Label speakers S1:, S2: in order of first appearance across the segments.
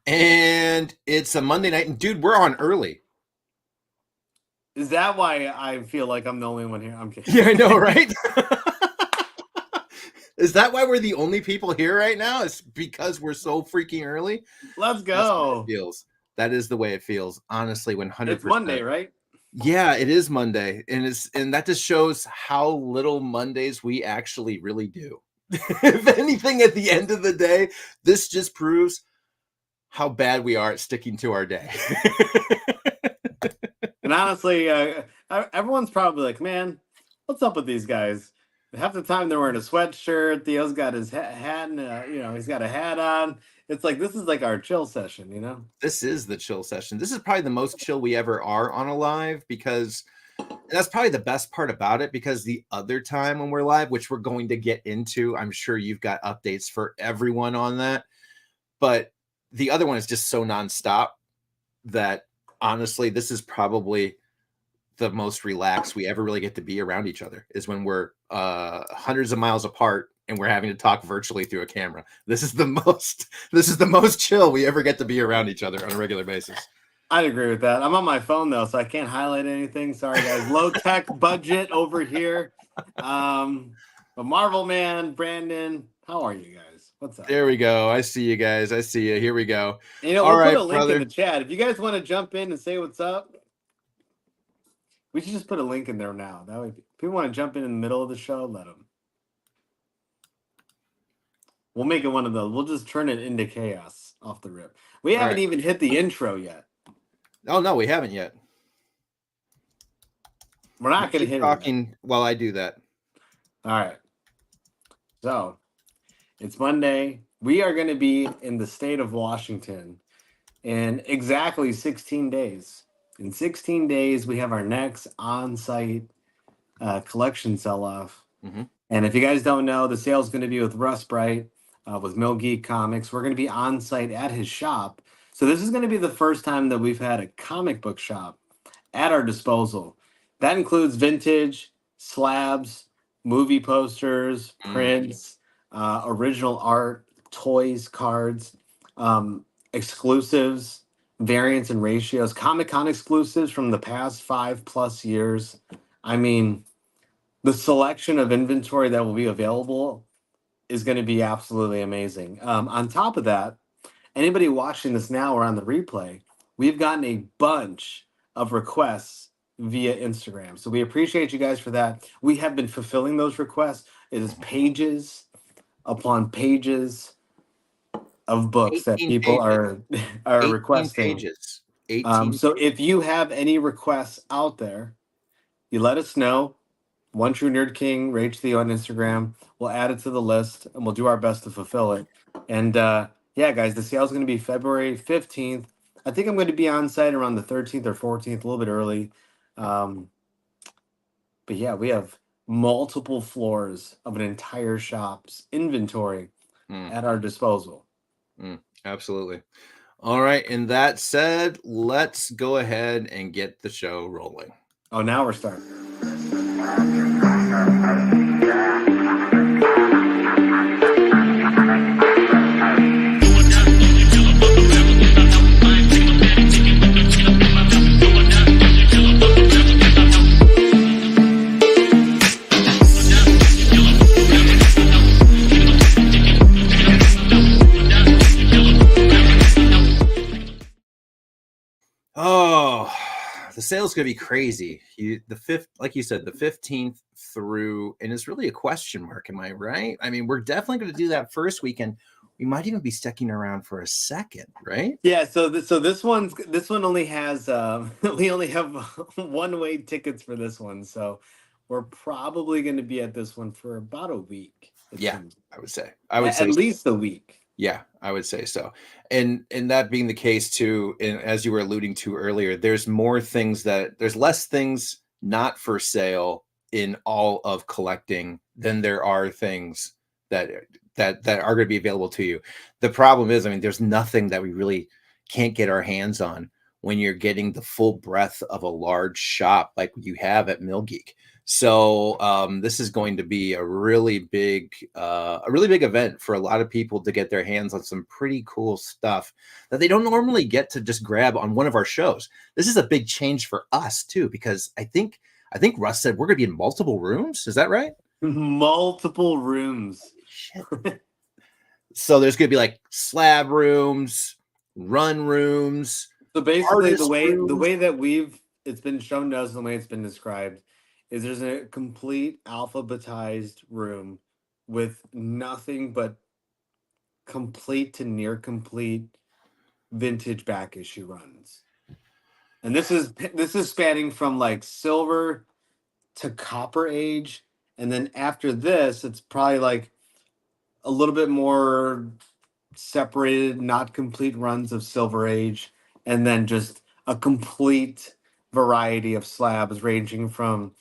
S1: And it's a Monday night, and dude, we're on early.
S2: Is that why I feel like I'm the only one here? I'm kidding.
S1: Yeah, I know, right? Is that why we're the only people here right now? It's because we're so freaking early.
S2: Let's
S1: That's the way it
S2: go.
S1: feels. That is the way it feels. Honestly,
S2: It's
S1: 100%.
S2: Monday, right?
S1: Yeah, it is Monday, and that just shows how little Mondays we actually really do. If anything, at the end of the day, this just proves how bad we are at sticking to our day.
S2: And honestly, everyone's probably like, "Man, what's up with these guys?" Half the time they're wearing a sweatshirt. Theo's got his hat, and he's got a hat on. It's like this is like our chill session, you know.
S1: This is the chill session. This is probably the most chill we ever are on a live, because that's probably the best part about it, because the other time when we're live, which we're going to get into, I'm sure you've got updates for everyone on that. But the other one is just so nonstop that honestly, this is probably the most relaxed we ever really get to be around each other, is when we're hundreds of miles apart and we're having to talk virtually through a camera. This is the most chill we ever get to be around each other on a regular basis.
S2: I'd agree with that. I'm on my phone though, so I can't highlight anything. Sorry, guys. Low tech budget over here. But Marvel Man, Brandon, how are you guys? What's up?
S1: There we go. I see you guys. I see you. Here we go.
S2: We'll
S1: Right,
S2: put a link in the
S1: brother.
S2: chat if you guys want to jump in and say what's up. We should just put a link in there now. That way, if people want to jump in the middle of the show, let them. We'll make it one of those. We'll just turn it into chaos off the rip. We haven't even hit the intro yet.
S1: Oh no, we haven't yet.
S2: We're not going to hit
S1: talking while I do that.
S2: All right. So it's Monday. We are going to be in the state of Washington in exactly 16 days. In 16 days, we have our next on-site collection sell-off.
S1: Mm-hmm.
S2: And if you guys don't know, the sale is going to be with Russ Bright, with Mill Geek Comics. We're going to be on-site at his shop. So this is going to be the first time that we've had a comic book shop at our disposal. That includes vintage, slabs, movie posters, prints, original art, toys, cards, exclusives, variants and ratios, Comic-Con exclusives from the past 5+ years. I mean, the selection of inventory that will be available is going to be absolutely amazing. On top of that, anybody watching this now or on the replay, we've gotten a bunch of requests via Instagram. So we appreciate you guys for that. We have been fulfilling those requests. It is pages upon pages of books that people
S1: pages.
S2: are requesting.
S1: Pages.
S2: So if you have any requests out there, you let us know. One True Nerd King, Rage Theo on Instagram. We'll add it to the list and we'll do our best to fulfill it. And yeah, guys, the sale is going to be February 15th. I think I'm going to be on site around the 13th or 14th, a little bit early. But yeah, we have multiple floors of an entire shop's inventory at our disposal.
S1: Absolutely. All right. And that said, let's go ahead and get the show rolling.
S2: Oh, now we're starting.
S1: Oh, the sale's going to be crazy. Like you said, the 15th through, and it's really a question mark. Am I right? I mean, we're definitely going to do that first weekend. We might even be sticking around for a second, right?
S2: Yeah. So this one only has we only have one-way tickets for this one. So we're probably going to be at this one for about a week.
S1: Yeah, I would say
S2: at least a week.
S1: Yeah, I would say so. And that being the case too, and as you were alluding to earlier, there's less things not for sale in all of collecting than there are things that are going to be available to you. The problem is, I mean, there's nothing that we really can't get our hands on when you're getting the full breadth of a large shop like you have at Mill Geek. So this is going to be a really big event for a lot of people to get their hands on some pretty cool stuff that they don't normally get to just grab on one of our shows. This is a big change for us too, because I think Russ said we're going to be in multiple rooms. Is that right?
S2: Multiple rooms.
S1: Shit. So there's going to be like slab rooms, run rooms.
S2: So basically, the
S1: rooms.
S2: way that it's been shown to us, the way it's been described, is there's a complete alphabetized room with nothing but complete to near complete vintage back issue runs. And this is spanning from like silver to copper age, and then after this, it's probably like a little bit more separated, not complete runs of silver age, and then just a complete variety of slabs ranging from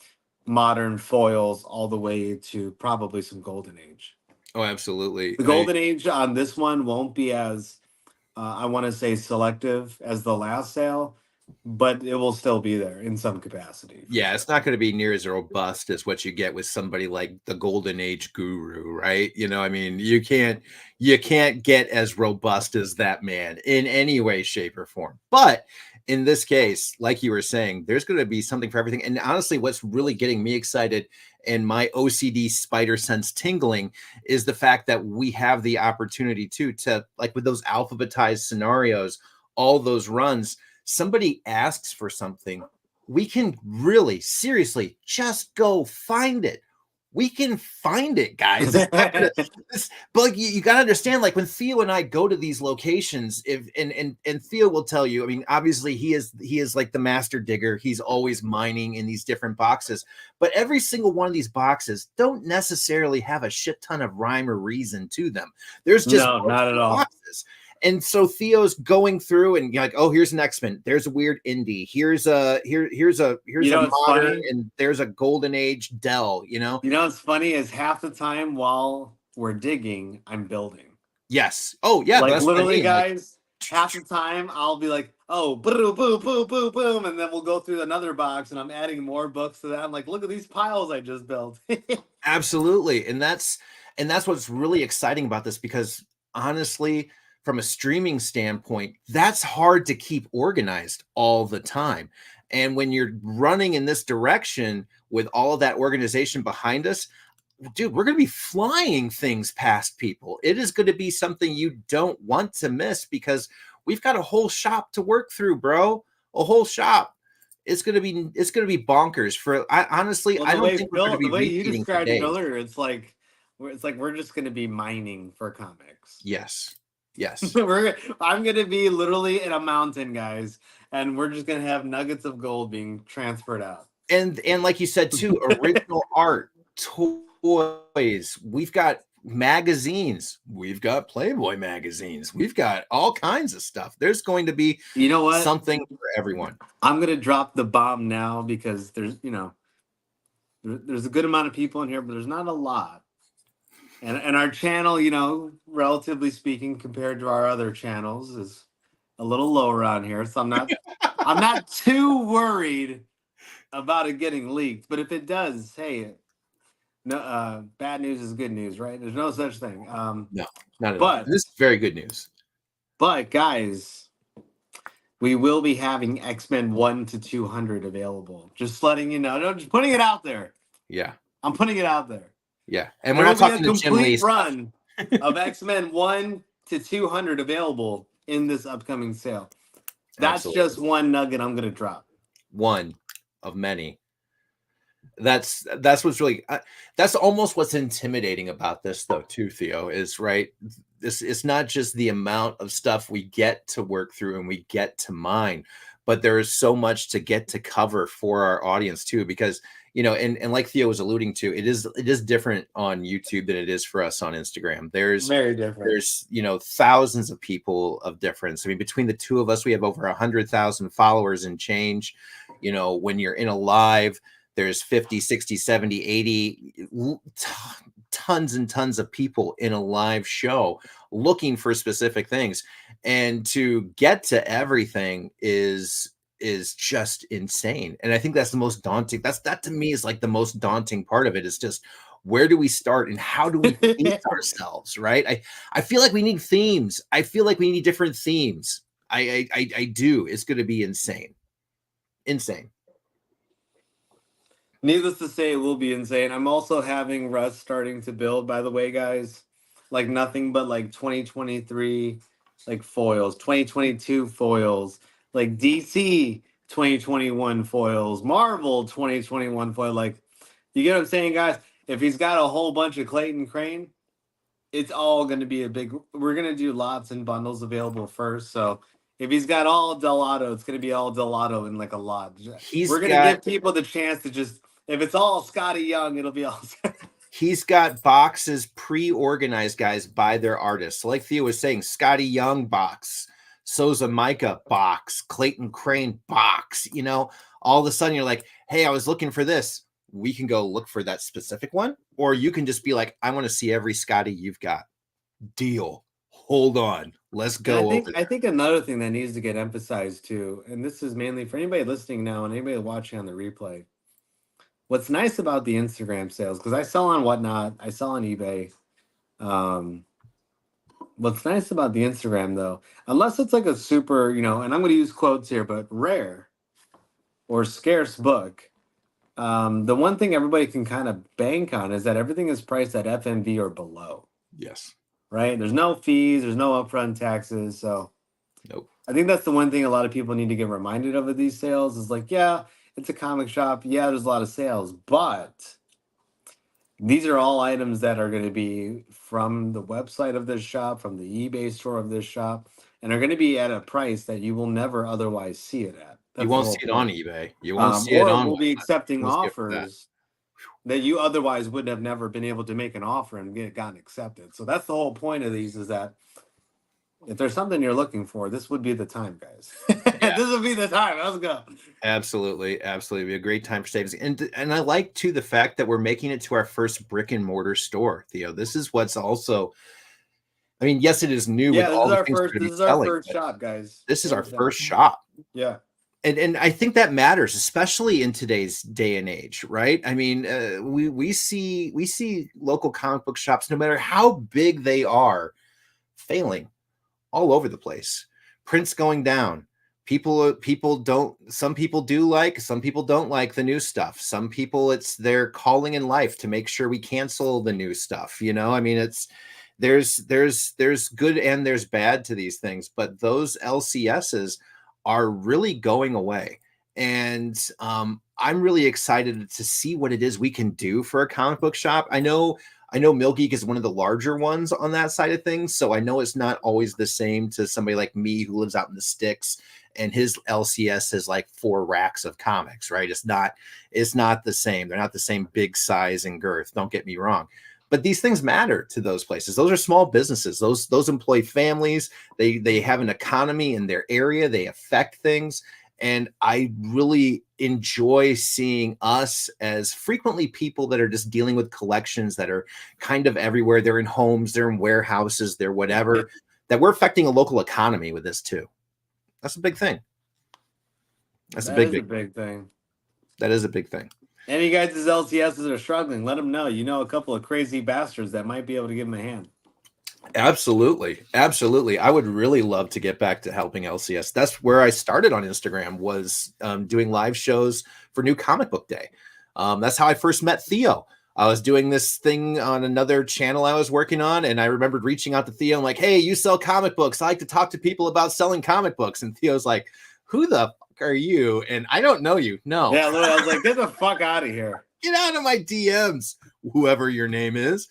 S2: modern foils all the way to probably some golden age.
S1: Oh, absolutely.
S2: The golden age on this one won't be as I want to say selective as the last sale, but it will still be there in some capacity.
S1: Yeah, sure. It's not going to be near as robust as what you get with somebody like the Golden Age Guru, right? You know, I mean, you can't get as robust as that man in any way, shape, or form. But in this case, like you were saying, there's going to be something for everything. And honestly, what's really getting me excited and my OCD spider sense tingling is the fact that we have the opportunity to like with those alphabetized scenarios, all those runs, somebody asks for something, we can really seriously just go find it. We can find it, guys. But like, you got to understand, like when Theo and I go to these locations, and Theo will tell you, I mean, obviously he is like the master digger. He's always mining in these different boxes, but every single one of these boxes don't necessarily have a shit ton of rhyme or reason to them. There's just
S2: not at all.
S1: Boxes. And so Theo's going through and you're like, oh, here's an X-Men. There's a weird indie. Here's a modern, funny? And there's a golden age Dell, you know?
S2: You know what's funny is half the time while we're digging, I'm building.
S1: Yes. Oh, yeah.
S2: Like literally, guys, half the time I'll be like, oh, boom, boom, boom, boom, boom. And then we'll go through another box and I'm adding more books to that. I'm like, look at these piles I just built.
S1: Absolutely. And that's what's really exciting about this, because honestly, from a streaming standpoint, that's hard to keep organized all the time. And when you're running in this direction with all of that organization behind us, dude, we're going to be flying things past people. It is going to be something you don't want to miss, because we've got a whole shop to work through, bro. A whole shop. It's going to be bonkers. Honestly, I don't think we're going to be
S2: the way you described it
S1: days.
S2: earlier. It's like we're just going to be mining for comics.
S1: Yes.
S2: I'm going to be literally in a mountain, guys, and we're just going to have nuggets of gold being transferred out.
S1: And like you said too, original art, toys. We've got magazines. We've got Playboy magazines. We've got all kinds of stuff. There's going to be,
S2: you know what,
S1: something for everyone.
S2: I'm going to drop the bomb now, because there's a good amount of people in here, but there's not a lot. And our channel, relatively speaking, compared to our other channels, is a little low around here. So I'm not too worried about it getting leaked. But if it does, hey, no, bad news is good news, right? There's no such thing.
S1: No, not at all. This is very good news.
S2: But guys, we will be having X-Men 1 to 200 available. Just letting you know. No, just putting it out there.
S1: Yeah,
S2: I'm putting it out there.
S1: Yeah, and we're not talking a complete
S2: run of X-Men 1 to 200 available in this upcoming sale. That's just one nugget I'm going to drop.
S1: One of many. That's what's really that's almost what's intimidating about this, though, too, Theo, is right. It's not just the amount of stuff we get to work through and we get to mine, but there is so much to get to cover for our audience too, because and like Theo was alluding to, it is different on YouTube than it is for us on Instagram. There's
S2: very different.
S1: There's thousands of people of difference. I mean, between the two of us, we have over 100,000 followers and change. When you're in a live, there's 50, 60, 70, 80 tons and tons of people in a live show looking for specific things, and to get to everything is is just insane. And I think that's the most daunting. That to me is like the most daunting part of it, is just where do we start and how do we pace ourselves, right? I feel like we need themes. I feel like we need different themes. I do. It's going to be insane. Insane.
S2: Needless to say, it will be insane. I'm also having Russ starting to build, by the way, guys. Like nothing but like 2023 like foils, 2022 foils, like DC 2021 foils, Marvel 2021 foil. Like, you get what I'm saying, guys? If he's got a whole bunch of Clayton Crane, it's all going to be a big. We're going to do lots and bundles available first. So if he's got all Delato, it's going to be all Delato in like a lot. We're going to give people the chance to just, if it's all Scotty Young, it'll be all.
S1: He's got boxes pre-organized, guys, by their artists. So like Theo was saying, Scotty Young box, Souza Micah box, Clayton Crane box. You know, all of a sudden you're like, hey, I was looking for this. We can go look for that specific one. Or you can just be like, I want to see every Scotty you've got. Deal. Hold on. Let's go.
S2: I think another thing that needs to get emphasized too, and this is mainly for anybody listening now and anybody watching on the replay. What's nice about the Instagram sales, because I sell on Whatnot, I sell on eBay. What's nice about the Instagram though, unless it's like a super, and I'm going to use quotes here, but rare or scarce book, the one thing everybody can kind of bank on is that everything is priced at FMV or below.
S1: Yes.
S2: Right? There's no fees, there's no upfront taxes. So
S1: nope.
S2: I think that's the one thing a lot of people need to get reminded of these sales is like, yeah, it's a comic shop. Yeah, there's a lot of sales, but these are all items that are going to be from the website of this shop, from the eBay store of this shop, and are going to be at a price that you will never otherwise see it at.
S1: You won't see it on eBay. You won't see it on.
S2: Or we'll be accepting offers that you otherwise would have never been able to make an offer and get gotten accepted. So that's the whole point of these, is that if there's something you're looking for, this would be the time, guys. Yeah. This would be the time. Let's go.
S1: Absolutely. Absolutely. It'd be a great time for savings. And I like too the fact that we're making it to our first brick and mortar store, Theo. This is what's also, I mean, yes, it is new.
S2: Yeah, this is our first shop, guys.
S1: This is our first shop.
S2: Yeah.
S1: And I think that matters, especially in today's day and age, right? I mean, we see local comic book shops, no matter how big they are, failing all over the place. Prints going down. People don't. Some people do like. Some people don't like the new stuff. Some people, it's their calling in life to make sure we cancel the new stuff. I mean, there's good and there's bad to these things, but those LCSs are really going away. And I'm really excited to see what it is we can do for a comic book shop. I know Mill Geek is one of the larger ones on that side of things. So I know it's not always the same to somebody like me who lives out in the sticks and his LCS is like 4 racks of comics, right? It's not the same. They're not the same big size and girth. Don't get me wrong. But these things matter to those places. Those are small businesses. Those employ families. They have an economy in their area. They affect things. And I really enjoy seeing us as frequently people that are just dealing with collections that are kind of everywhere. They're in homes, they're in warehouses, they're whatever, that we're affecting a local economy with this too. That's a big thing. That's a big
S2: thing.
S1: That is a big thing.
S2: Any guys' LCSs are struggling, let them know. A couple of crazy bastards that might be able to give them a hand.
S1: Absolutely. Absolutely. I would really love to get back to helping LCS. That's where I started on Instagram, was doing live shows for New Comic Book Day. That's how I first met Theo. I was doing this thing on another channel I was working on, and I remembered reaching out to Theo and like, hey, you sell comic books. I like to talk to people about selling comic books. And Theo's like, who the fuck are you? And I don't know you. No.
S2: Yeah, I was like, get the fuck out of here.
S1: Get out of my DMs, whoever your name is.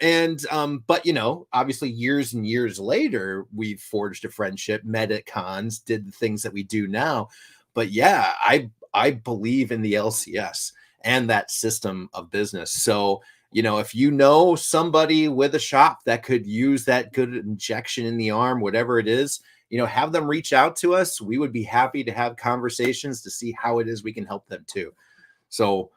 S1: And but obviously years and years later, we've forged a friendship, met at cons, did the things that we do now. But yeah, I believe in the LCS and that system of business. So if you know somebody with a shop that could use that good injection in the arm, whatever it is, have them reach out to us. We would be happy to have conversations to see how it is we can help them too. So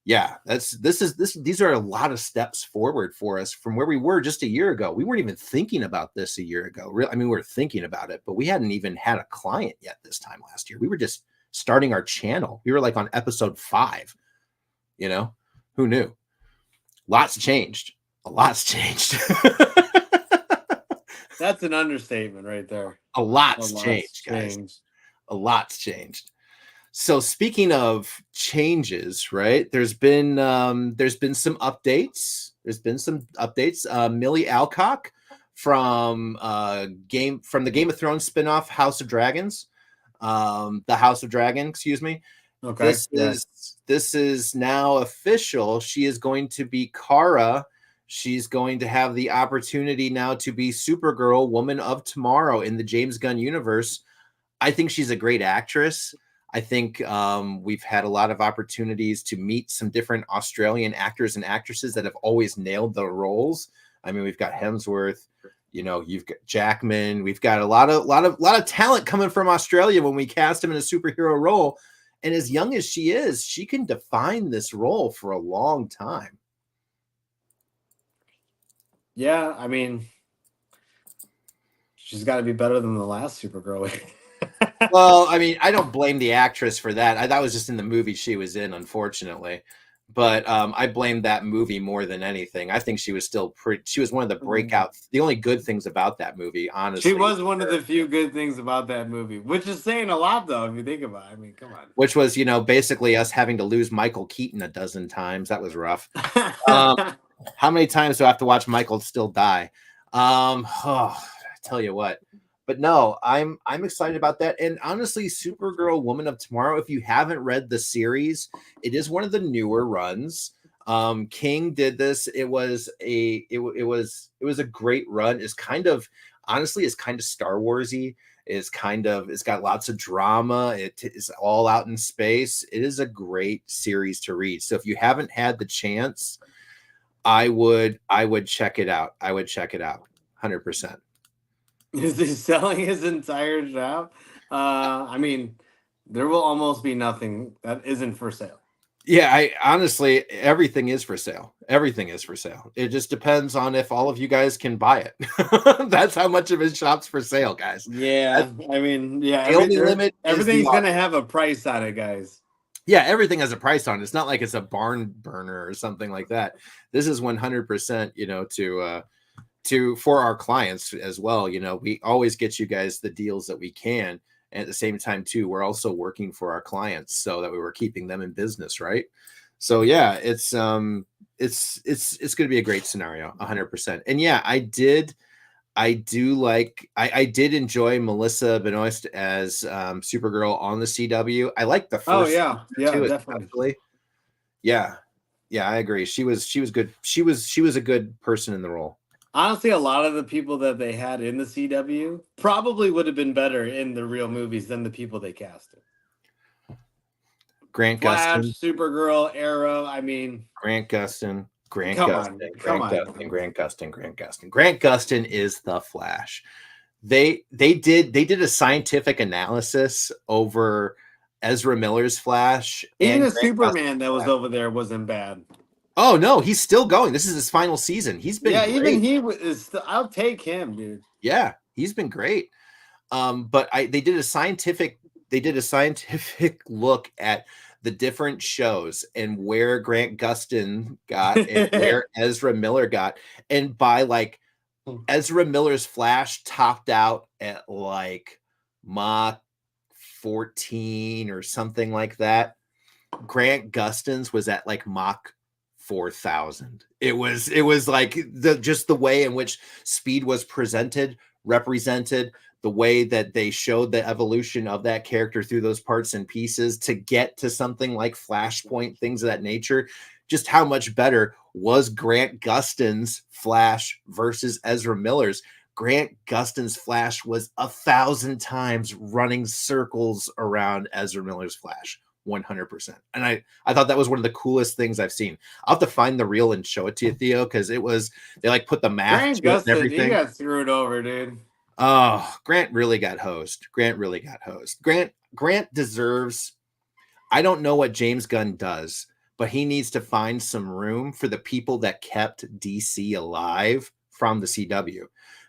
S1: yeah, these are a lot of steps forward for us from where we were just a year ago. We weren't even thinking about this a year ago. I mean, we were thinking about it, but we hadn't even had a client yet this time last year. We were just starting our channel. We were like on episode 5. You know, who knew? Lots changed. A lot's changed.
S2: That's an understatement right there.
S1: A lot's changed, guys. A lot's changed. So speaking of changes, right? There's been some updates. Millie Alcock from the Game of Thrones spinoff House of Dragons, the House of Dragon, excuse me.
S2: Okay.
S1: This is now official. She is going to be Kara. She's going to have the opportunity now to be Supergirl, Woman of Tomorrow in the James Gunn universe. I think she's a great actress. I think we've had a lot of opportunities to meet some different Australian actors and actresses that have always nailed the roles. I mean, we've got Hemsworth, you know, you've got Jackman. We've got a lot of talent coming from Australia when we cast him in a superhero role. And as young as she is, she can define this role for a long time.
S2: Yeah, I mean, she's got to be better than the last Supergirl.
S1: Well, I mean, I don't blame the actress for that. That was just in the movie she was in, unfortunately. But I blame that movie more than anything. I think she was still pretty. She was one of the breakout. The only good things about that movie, honestly.
S2: She was one of the few good things about that movie, which is saying a lot, though, if you think about it. I mean, come on.
S1: Which was, you know, basically us having to lose Michael Keaton a dozen times. That was rough. How many times do I have to watch Michael still die? I tell you what. But no, I'm excited about that. And honestly, Supergirl, Woman of Tomorrow, if you haven't read the series, it is one of the newer runs. King did this. It was a great run. It's kind of Star Warsy. It's got lots of drama. It is all out in space. It is a great series to read. So if you haven't had the chance, I would check it out. 100%.
S2: Is he selling his entire shop? I mean, there will almost be nothing that isn't for sale.
S1: Yeah, I honestly, everything is for sale. Everything is for sale. It just depends on if all of you guys can buy it. That's how much of his shop's for sale, guys.
S2: Yeah, I mean, yeah.
S1: The only limit
S2: everything's gonna have a price on it, guys.
S1: Yeah, everything has a price on it. It's not like it's a barn burner or something like that. This is 100%, you know, for our clients as well. You know, we always get you guys the deals that we can. And at the same time, too, we're also working for our clients so that we were keeping them in business, right? So yeah, it's going to be a great scenario, 100%. And yeah, I did enjoy Melissa Benoist as Supergirl on the CW. I like the first.
S2: Oh yeah, definitely.
S1: Yeah, I agree. She was good. She was a good person in the role.
S2: Honestly, a lot of the people that they had in the CW probably would have been better in the real movies than the people they casted.
S1: Grant
S2: Flash,
S1: Gustin,
S2: Supergirl, Arrow. I mean,
S1: Grant Gustin. Grant Gustin is the Flash. They did a scientific analysis over Ezra Miller's Flash.
S2: Even the Superman that was over there wasn't bad.
S1: Oh no, he's still going. This is his final season. He's been great.
S2: Even he is. I'll take him, dude.
S1: Yeah, he's been great. But they did a scientific look at the different shows and where Grant Gustin got and where Ezra Miller got, and by like Ezra Miller's Flash topped out at like Mach 14 or something like that. Grant Gustin's was at like Mach 4,000. It was like the way in which speed was represented, the way that they showed the evolution of that character through those parts and pieces to get to something like Flashpoint, things of that nature. Just how much better was Grant Gustin's Flash versus Ezra Miller's? Grant Gustin's Flash was 1,000 times running circles around Ezra Miller's Flash. 100%. And I thought that was one of the coolest things I've seen. I'll have to find the reel and show it to you, Theo, because they like put the math
S2: to it and everything. He got screwed over, dude.
S1: Oh, Grant really got hosed. Grant deserves. I don't know what James Gunn does, but he needs to find some room for the people that kept DC alive from the CW,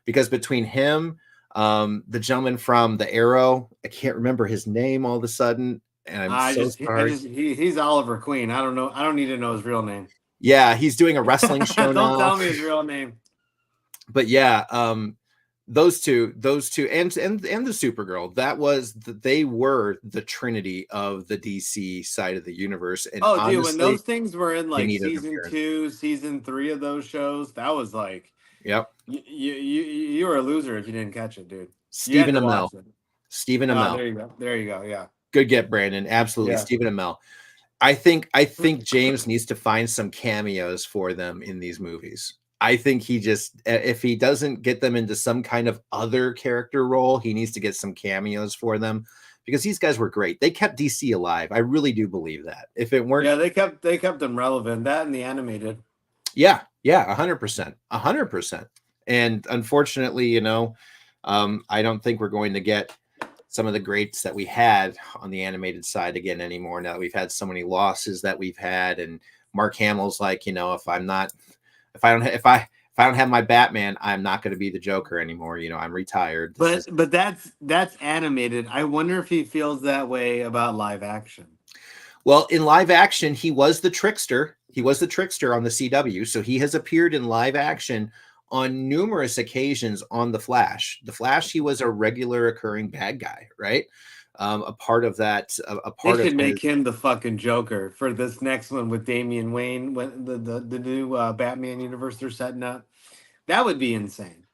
S1: because between him, the gentleman from the Arrow, I can't remember his name all of a sudden. and I'm so sorry.
S2: He's Oliver Queen. I don't know. I don't need to know his real name.
S1: Yeah, he's doing a wrestling show now.
S2: Don't tell me his real name.
S1: But yeah, those two, and the Supergirl, they were the trinity of the DC side of the universe. And honestly,
S2: dude, when those things were in like
S1: needed
S2: season 2, season 3 of those shows, that was like,
S1: yep,
S2: you were a loser if you didn't catch it, dude.
S1: Stephen Amell. Stephen Amell.
S2: There you go. There you go. Yeah.
S1: Good get, Brandon. Absolutely, yeah. Stephen Amell. I think James needs to find some cameos for them in these movies. I think if he doesn't get them into some kind of other character role, he needs to get some cameos for them, because these guys were great. They kept DC alive. I really do believe that. If it weren't,
S2: they kept them relevant. That and the animated.
S1: Yeah, 100%. And unfortunately, I don't think we're going to get some of the greats that we had on the animated side again anymore. Now that we've had so many losses that we've had, and Mark Hamill's like, if I don't have my Batman, I'm not going to be the Joker anymore. I'm retired.
S2: But that's animated. I wonder if he feels that way about live action.
S1: Well, in live action, he was the trickster. He was the trickster on the CW. So he has appeared in live action on numerous occasions on The Flash. The Flash, he was a regular occurring bad guy, right? A part of that.
S2: They should make him the fucking Joker for this next one with Damian Wayne, when the new Batman universe they're setting up. That would be insane.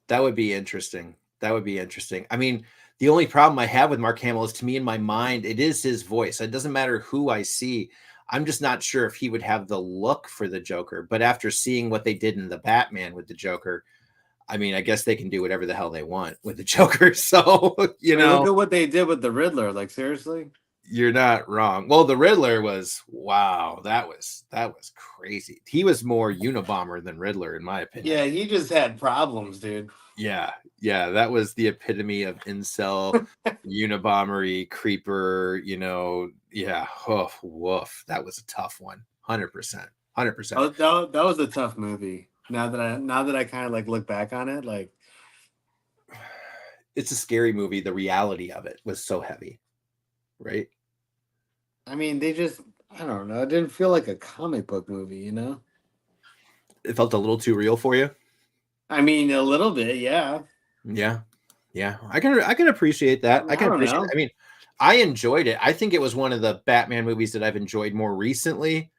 S1: That would be interesting. I mean, the only problem I have with Mark Hamill is, to me, in my mind, it is his voice. It doesn't matter who I see. I'm just not sure if he would have the look for the Joker. But after seeing what they did in the Batman with the Joker, I mean, I guess they can do whatever the hell they want with the Joker. So,
S2: look at what they did with the Riddler. Like, seriously?
S1: You're not wrong. Well, the Riddler was, wow, that was crazy. He was more Unabomber than Riddler, in my opinion.
S2: Yeah, he just had problems, dude.
S1: Yeah, that was the epitome of incel, Unabombery, creeper, yeah, woof. That was a tough one. 100%.
S2: That was a tough movie. Now that I kind of like look back on it, like,
S1: it's a scary movie. The reality of it was so heavy, right?
S2: I mean, I don't know. It didn't feel like a comic book movie,
S1: It felt a little too real for you.
S2: I mean, a little bit, yeah.
S1: Yeah. I can appreciate that. I can appreciate it. I mean, I enjoyed it. I think it was one of the Batman movies that I've enjoyed more recently.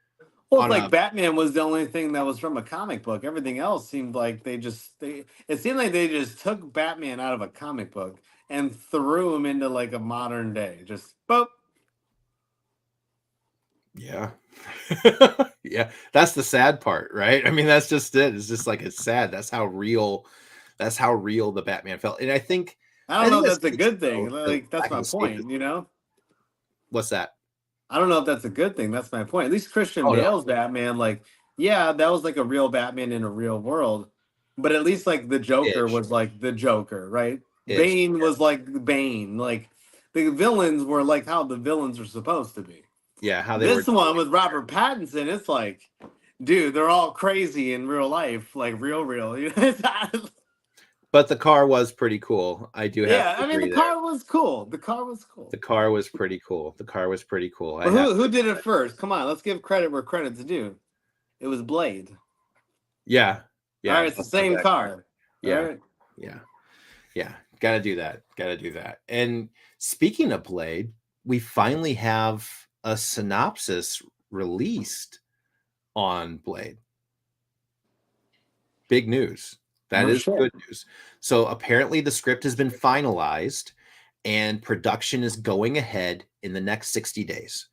S2: Well, Batman was the only thing that was from a comic book. Everything else seemed like they just took Batman out of a comic book and threw him into like a modern day. Just boop.
S1: Yeah. Yeah. That's the sad part, right? I mean, that's just it. It's just like, it's sad. That's how real the Batman felt. And I don't
S2: know if that's a good thing. Like, that's my point,
S1: What's that?
S2: I don't know if that's a good thing. That's my point. At least Christian Bale's Batman, like, yeah, that was like a real Batman in a real world. But at least like the Joker was like the Joker, right? Bane was like Bane. Like, the villains were like how the villains are supposed to be.
S1: Yeah, how
S2: this one with Robert Pattinson, it's like, dude, they're all crazy in real life, like real.
S1: But the car was pretty cool. I do have.
S2: Yeah, I mean, the car was cool. The car was
S1: pretty cool.
S2: Who did it first? Come on, let's give credit where credit's due. It was Blade.
S1: Yeah.
S2: All right, it's the same car.
S1: Yeah.
S2: Right.
S1: Yeah. Gotta do that. And speaking of Blade, we finally have a synopsis released on Blade. Big news. That is good news. So apparently the script has been finalized and production is going ahead in the next 60 days.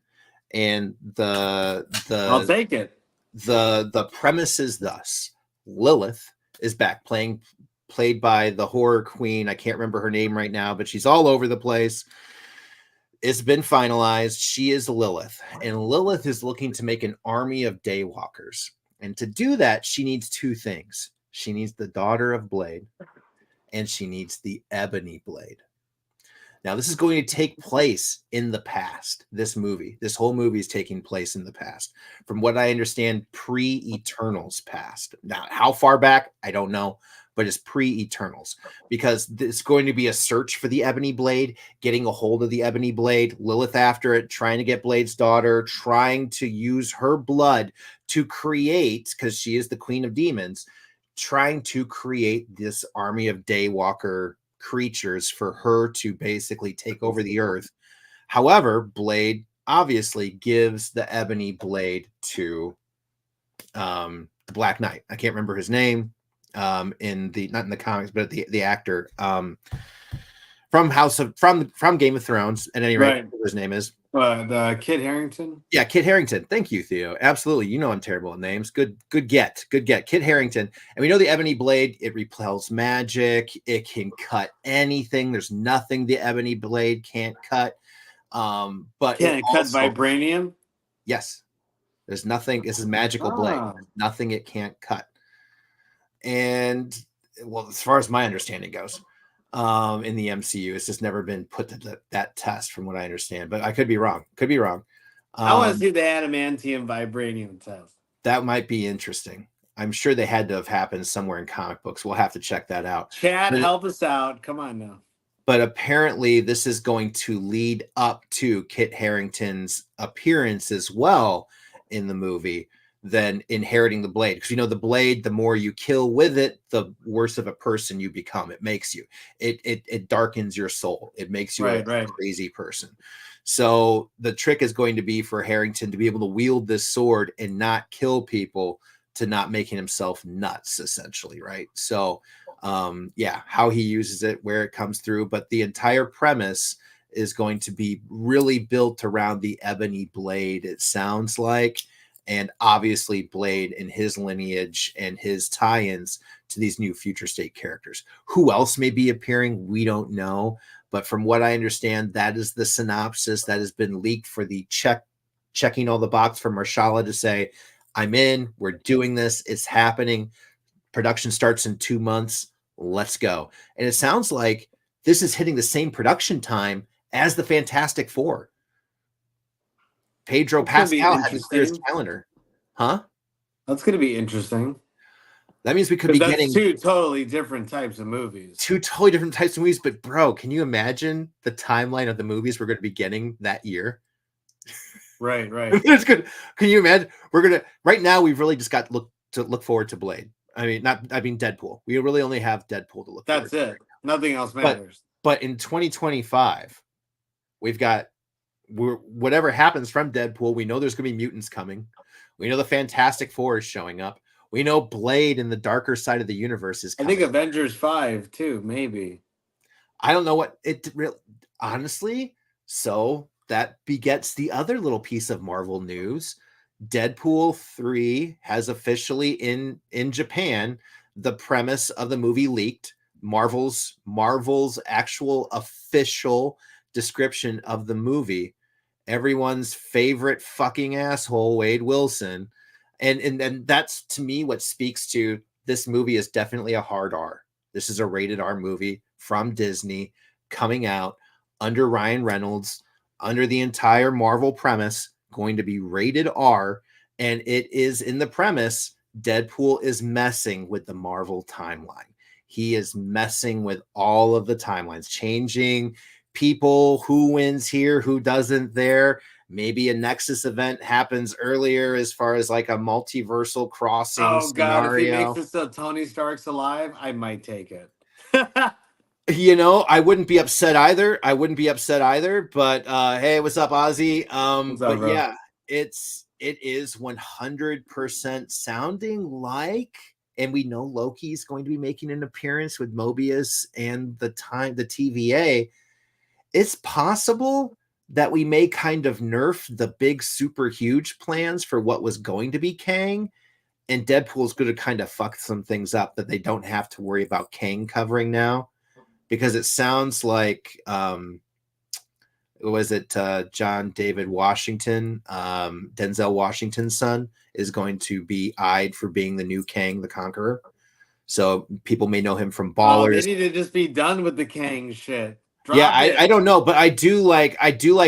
S1: And
S2: I'll take it.
S1: The premise is thus: Lilith is back, played by the horror queen. I can't remember her name right now, but she's all over the place. It's been finalized. She is Lilith, and Lilith is looking to make an army of daywalkers. And to do that, she needs two things. She needs the daughter of Blade, and she needs the Ebony Blade. Now, this is going to take place in the past. This whole movie is taking place in the past. From what I understand, pre-Eternals past. Now, how far back? I don't know. but it's pre-Eternals, because it's going to be a search for the Ebony Blade, getting a hold of the Ebony Blade, Lilith after it, trying to get Blade's daughter, trying to use her blood to create, because she is the queen of demons, trying to create this army of Daywalker creatures for her to basically take over the earth. However, Blade obviously gives the Ebony Blade to the Black Knight. I can't remember his name in the, not in the comics, but the actor from Game of Thrones. At any rate, what his name is.
S2: Kit Harington.
S1: Yeah, Kit Harington. Thank you, Theo. Absolutely. You know I'm terrible at names. Good get. Kit Harington. And we know the Ebony Blade, it repels magic. It can cut anything. There's nothing the Ebony Blade can't cut. But
S2: can it cut vibranium?
S1: Yes. There's nothing. This is magical blade. There's nothing it can't cut. And well, as far as my understanding goes, in the MCU, it's just never been put to that test, from what I understand. But I could be wrong.
S2: I want to see the adamantium vibranium test.
S1: That might be interesting. I'm sure they had to have happened somewhere in comic books. We'll have to check that out.
S2: Chad, help us out. Come on now.
S1: But apparently this is going to lead up to Kit Harington's appearance as well in the movie, than inheriting the blade. Because, you know, the blade, the more you kill with it, the worse of a person you become. It makes you, it darkens your soul. It makes you a crazy person. So the trick is going to be for Harington to be able to wield this sword and not kill people, to not making himself nuts, essentially, right? So yeah, how he uses it, where it comes through, but the entire premise is going to be really built around the Ebony Blade, it sounds like, and obviously Blade and his lineage and his tie-ins to these new future state characters. Who else may be appearing, we don't know, but from what I understand, that is the synopsis that has been leaked for the checking all the box for Marshala to say, I'm in, we're doing this, it's happening, production starts in 2 months, let's go. And it sounds like this is hitting the same production time as the Fantastic Four. Pedro Pascal had to clear his calendar. Huh?
S2: That's going to be interesting.
S1: That means we could be getting
S2: two totally different types of movies.
S1: But bro, can you imagine the timeline of the movies we're going to be getting that year?
S2: Right.
S1: It's good. Can you imagine? Right now, we've really just got to look forward to Blade. I mean, Deadpool. We really only have Deadpool to look forward to.
S2: That's it. Nothing else matters.
S1: But in 2025, we've got whatever happens from Deadpool. We know there's going to be mutants coming. We know the Fantastic Four is showing up. We know Blade in the darker side of the universe is coming.
S2: I think Avengers 5 too, maybe.
S1: I don't know what it really, honestly. So that begets the other little piece of Marvel news. Deadpool 3 has officially in Japan, the premise of the movie leaked. Marvel's actual official description of the movie. Everyone's favorite fucking asshole, Wade Wilson. And that's, to me, what speaks to this movie is definitely a hard R. This is a rated R movie from Disney coming out under Ryan Reynolds, under the entire Marvel premise, going to be rated R. And it is in the premise, Deadpool is messing with the Marvel timeline. He is messing with all of the timelines, changing people, who wins here, who doesn't there. Maybe a Nexus event happens earlier as far as like a multiversal crossing scenario.
S2: God, if he makes it so Tony Stark's alive, I might take it.
S1: You know, I wouldn't be upset either. But hey, what's up, Ozzy?
S2: What's up, bro?
S1: Yeah, it is 100% sounding like, and we know Loki's going to be making an appearance with Mobius and the TVA. It's possible that we may kind of nerf the big super huge plans for what was going to be Kang, and Deadpool's going to kind of fuck some things up that they don't have to worry about Kang covering now, because it sounds like John David Washington, Denzel Washington's son, is going to be eyed for being the new Kang the Conqueror. So people may know him from Ballers.
S2: They need to just be done with the Kang shit.
S1: I don't know, but I do like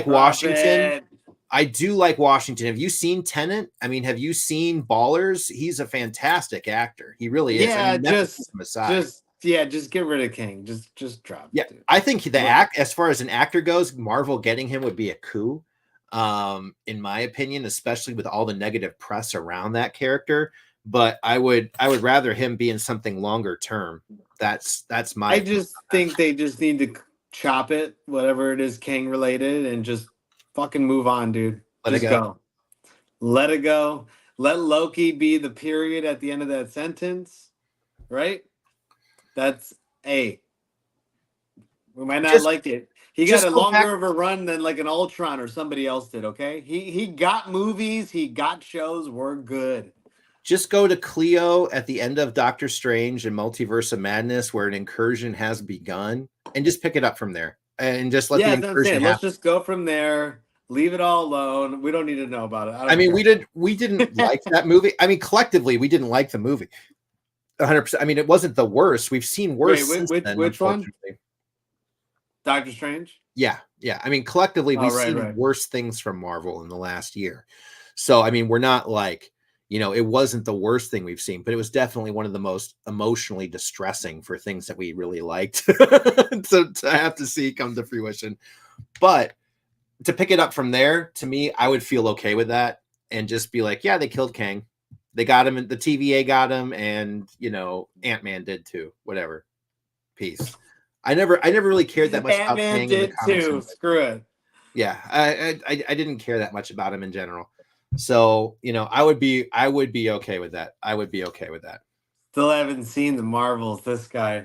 S1: Washington. I do like Washington. Have you seen Tenet? I mean, have you seen Ballers? He's a fantastic actor. He really is. I
S2: Yeah,
S1: mean, nepotism aside.
S2: just get rid of King. Just drop
S1: Yeah,
S2: it, dude.
S1: I think the
S2: Look,
S1: as far as an actor goes, Marvel getting him would be a coup, in my opinion, especially with all the negative press around that character. But I would rather him be in something longer term. That's my
S2: I
S1: opinion.
S2: just think they just need to chop it, whatever it is, King related, and just fucking move on, dude.
S1: Let it
S2: Just
S1: go.
S2: go. Let it go. Let Loki be the period at the end of that sentence, right? That's a. We might not
S1: Just
S2: like it. He got
S1: just
S2: a
S1: go back.
S2: longer of a run than like an Ultron or somebody else did. Okay, he got movies, he got shows. We're good.
S1: Just go to Cleo at the end of Doctor Strange and Multiverse of Madness, where an incursion has begun, and just pick it up from there, and just let
S2: Yeah,
S1: the
S2: that's what I'm
S1: incursion
S2: saying. Let's
S1: happen.
S2: just go from there. Leave it all alone. We don't need to know about it. I
S1: I
S2: don't
S1: mean,
S2: care.
S1: we didn't like that movie. I mean, collectively, we didn't like the movie. 100%. I mean, it wasn't the worst. We've seen
S2: Wait,
S1: worse since then,
S2: which one?
S1: unfortunately.
S2: Doctor Strange.
S1: Yeah, yeah. I mean, collectively,
S2: Oh,
S1: we've
S2: right,
S1: seen
S2: right.
S1: worse things from Marvel in the last year. So, I mean, we're not like, it wasn't the worst thing we've seen, but it was definitely one of the most emotionally distressing for things that we really liked to have to see come to fruition. But to pick it up from there, to me, I would feel okay with that and just be like, yeah, they killed Kang. They got him, the TVA got him, and Ant-Man did too. Whatever. Peace. I never really cared that much about
S2: Ant-Man
S1: Kang in the
S2: did
S1: comics.
S2: too. Screw it.
S1: Yeah, I didn't care that much about him in general. So, I would be okay with that. I would be okay with that.
S2: Still haven't seen the Marvels. This guy.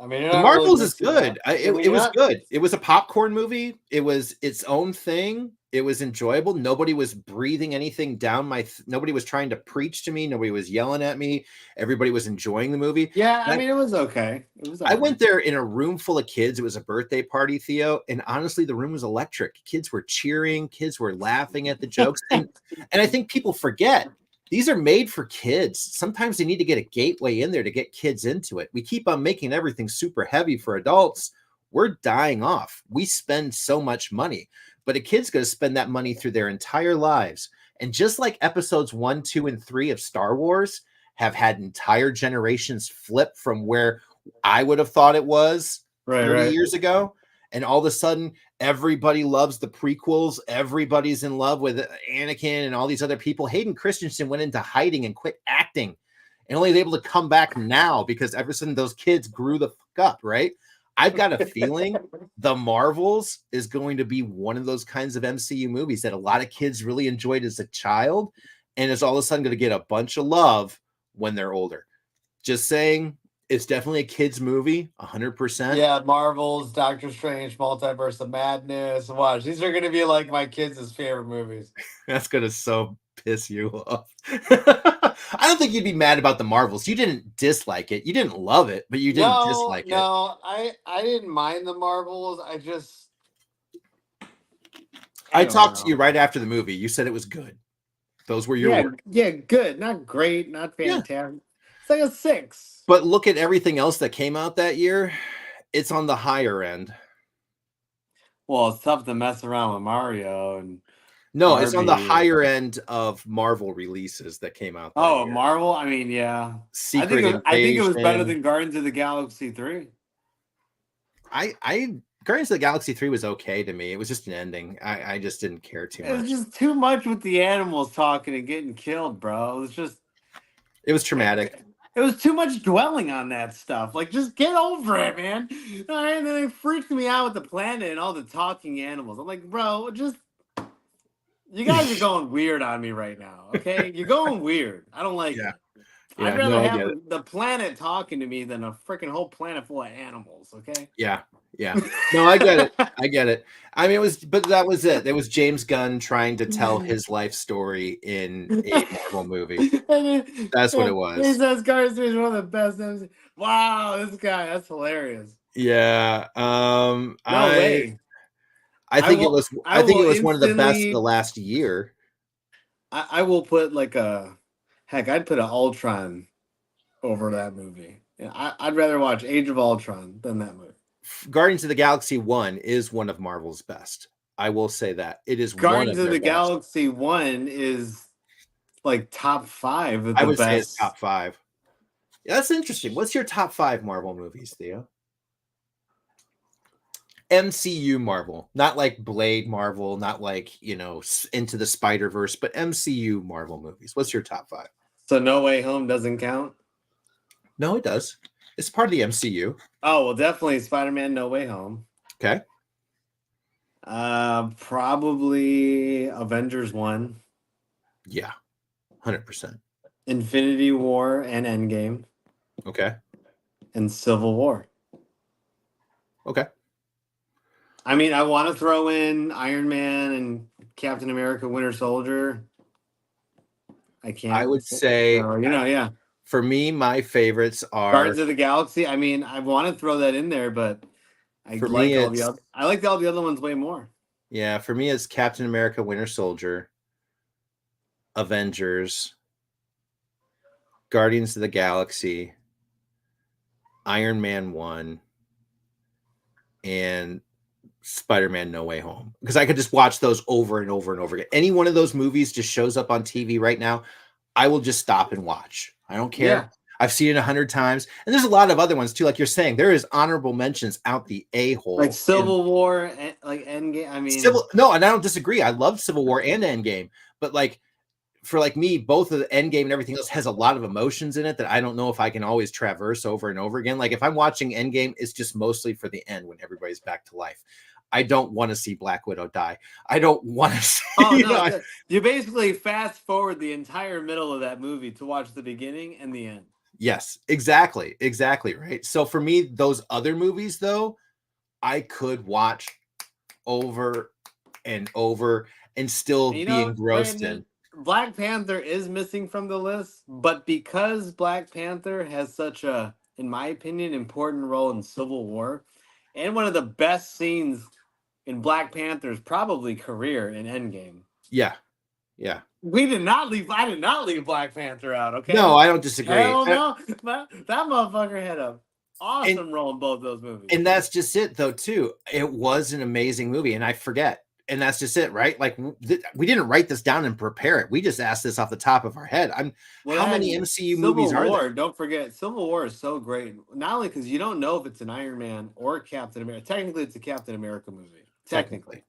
S2: I mean, you're
S1: The
S2: not really
S1: Marvels is
S2: missing
S1: good.
S2: out. I mean,
S1: It
S2: you're
S1: was
S2: not.
S1: good. It was a popcorn movie. It was its own thing. It was enjoyable. Nobody was breathing anything down nobody was trying to preach to me. Nobody was yelling at me. Everybody was enjoying the movie.
S2: Yeah, I
S1: And
S2: mean, it was okay. It was
S1: I
S2: alright.
S1: went there in a room full of kids. It was a birthday party, Theo, and honestly, the room was electric. Kids were cheering, kids were laughing at the jokes, and I think people forget these are made for kids. Sometimes they need to get a gateway in there to get kids into it. We keep on making everything super heavy for adults. We're dying off. We spend so much money, but a kid's going to spend that money through their entire lives. And just like episodes 1, 2, and 3 of Star Wars have had entire generations flip from where I would have thought it was 30
S2: Right.
S1: years ago. And all of a sudden, everybody loves the prequels. Everybody's in love with Anakin and all these other people. Hayden Christensen went into hiding and quit acting and only able to come back now because ever since those kids grew the fuck up, right? I've got a feeling the Marvels is going to be one of those kinds of MCU movies that a lot of kids really enjoyed as a child and is all of a sudden going to get a bunch of love when they're older. Just saying, it's definitely a kid's movie, 100%.
S2: Yeah, Marvels, Doctor Strange, Multiverse of Madness. Watch, these are gonna be like my kids' favorite movies.
S1: That's going to so piss you off. I don't think you'd be mad about the Marvels. You didn't dislike it. You didn't love it, but you didn't dislike it.
S2: No, I didn't mind the Marvels.
S1: I
S2: don't
S1: talked to
S2: know.
S1: you right after the movie. You said it was good. Those were your words.
S2: Yeah, good, not great, not
S1: Yeah.
S2: fantastic. It's like a 6.
S1: But look at everything else that came out that year. It's on the higher end.
S2: Well, it's tough to mess around with Mario and
S1: No, it's on the
S2: Barbie.
S1: higher end of Marvel releases that came out that
S2: Oh,
S1: year.
S2: Marvel. I mean, yeah.
S1: Secret
S2: I think it was better
S1: Invasion.
S2: than Guardians of the Galaxy 3.
S1: Guardians of the Galaxy 3 was okay to me. It was just an ending. I just didn't care too
S2: It was
S1: much.
S2: just too much with the animals talking and getting killed, bro.
S1: It was traumatic.
S2: It was too much dwelling on that stuff. Like, just get over it, man. All right, and then it freaked me out with the planet and all the talking animals. I'm like, bro, you guys are going weird on me right now. Okay, you're going weird. I don't like
S1: Yeah.
S2: it.
S1: Yeah,
S2: I'd rather
S1: no, I
S2: have
S1: get it.
S2: the planet talking to me than a freaking whole planet full of animals. Okay.
S1: Yeah. No, I get it. I get it. I mean, but that was it. It was James Gunn trying to tell his life story in a Marvel movie. That's what it was.
S2: He says Guardians is one of the best. Wow, this guy, that's hilarious.
S1: Yeah.
S2: No way.
S1: I think it was. I think it was one of the best of the last year.
S2: I will put I'd put an Ultron over that movie. Yeah, I'd rather watch Age of Ultron than that movie.
S1: Guardians of the Galaxy 1 is one of Marvel's best. I will say that it is one
S2: Guardians
S1: of
S2: of
S1: their
S2: the
S1: best.
S2: Galaxy 1 is like top 5 of
S1: I
S2: the
S1: would say it's
S2: best.
S1: top 5. Yeah, that's interesting. What's your top 5 Marvel movies, Theo? MCU Marvel, not like Blade Marvel, not like, Into the Spider-Verse, but MCU Marvel movies. What's your top 5?
S2: So No Way Home doesn't count?
S1: No, it does. It's part of the MCU.
S2: Oh, well, definitely Spider-Man No Way Home.
S1: Okay.
S2: Probably Avengers 1,
S1: Yeah. 100%.
S2: Infinity War and Endgame,
S1: Okay.
S2: and Civil War.
S1: Okay.
S2: I mean, I want to throw in Iron Man and Captain America Winter Soldier. I can't.
S1: I would say,
S2: So, yeah.
S1: for me, my favorites are,
S2: Guardians of the Galaxy. I mean, I want to throw that in there, but I
S1: for
S2: like
S1: me,
S2: all the
S1: it's,
S2: other. I like all the other ones way more.
S1: yeah, for me, it's Captain America Winter Soldier, Avengers, Guardians of the Galaxy, Iron Man 1, and Spider-Man No Way Home, because I could just watch those over and over and over again. Any one of those movies just shows up on TV right now, I will just stop and watch. I don't care.
S2: Yeah.
S1: I've seen it 100 times, and there's a lot of other ones too. Like you're saying, there is honorable mentions out the a-hole.
S2: Like Civil War, like Endgame. I mean,
S1: No, and I don't disagree. I love Civil War and Endgame, but like for like me, both of the Endgame and everything else has a lot of emotions in it that I don't know if I can always traverse over and over again. Like if I'm watching Endgame, it's just mostly for the end when everybody's back to life. I don't want to see Black Widow die. I don't want to see.
S2: You basically fast forward the entire middle of that movie to watch the beginning and the end.
S1: Yes, exactly, right. So for me, those other movies, though, I could watch over and over and still be engrossed in.
S2: Black Panther is missing from the list, but because Black Panther has such a, in my opinion, important role in Civil War, and one of the best scenes in Black Panther's probably career in Endgame.
S1: Yeah.
S2: I did not leave Black Panther out, okay?
S1: No, I don't disagree.
S2: Hell no. That motherfucker had a awesome role in both those movies.
S1: And that's just it, though, too. It was an amazing movie, and I forget. And that's just it, right? Like, we didn't write this down and prepare it. We just asked this off the top of our head. How many MCU movies are there?
S2: Don't forget, Civil War is so great. Not only because you don't know if it's an Iron Man or Captain America. Technically, it's a Captain America movie. Technically.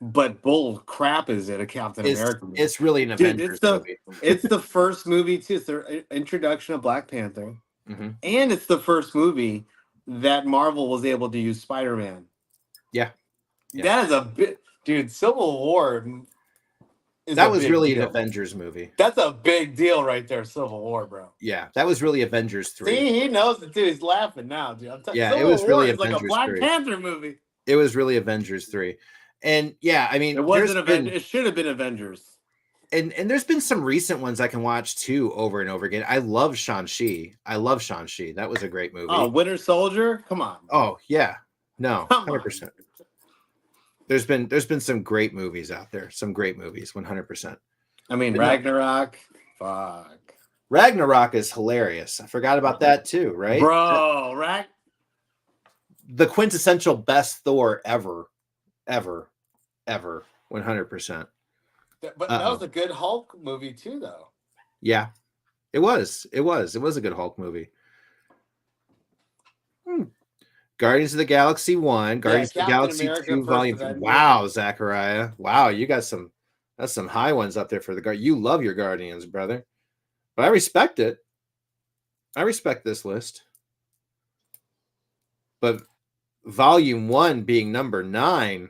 S2: But bull crap is it a Captain America movie?
S1: It's really an Avengers movie.
S2: It's the first movie, too. It's the introduction of Black Panther.
S1: Mm-hmm.
S2: And it's the first movie that Marvel was able to use Spider-Man.
S1: Yeah.
S2: That is a bit... Dude, Civil War
S1: that was really an Avengers movie.
S2: That's a big deal right there, Civil War, bro.
S1: Yeah, that was really Avengers 3.
S2: See, he knows it too. He's laughing now, dude.
S1: It was really Avengers
S2: like a Black
S1: 3.
S2: Panther movie.
S1: It was really Avengers 3. And yeah, I mean,
S2: it wasn't Avengers. It should have been Avengers.
S1: And there's been some recent ones I can watch too over and over again. I love Shang-Chi. That was a great movie.
S2: Oh, Winter Soldier? Come on.
S1: Oh, yeah. No, 100%. There's been some great movies out there. Some great movies, 100%.
S2: I mean, but Ragnarok. Fuck.
S1: Ragnarok is hilarious. I forgot about that too, right?
S2: Bro,
S1: the quintessential best Thor ever. 100%.
S2: But that was a good Hulk movie too, though.
S1: Yeah, it was. It was a good Hulk movie. Guardians of the Galaxy 1, Guardians of the Galaxy America 2, Volume 3. Wow, Zachariah. Wow, you got that's some high ones up there for the Guardians. You love your Guardians, brother. But I respect it. I respect this list. But Volume 1 being number 9,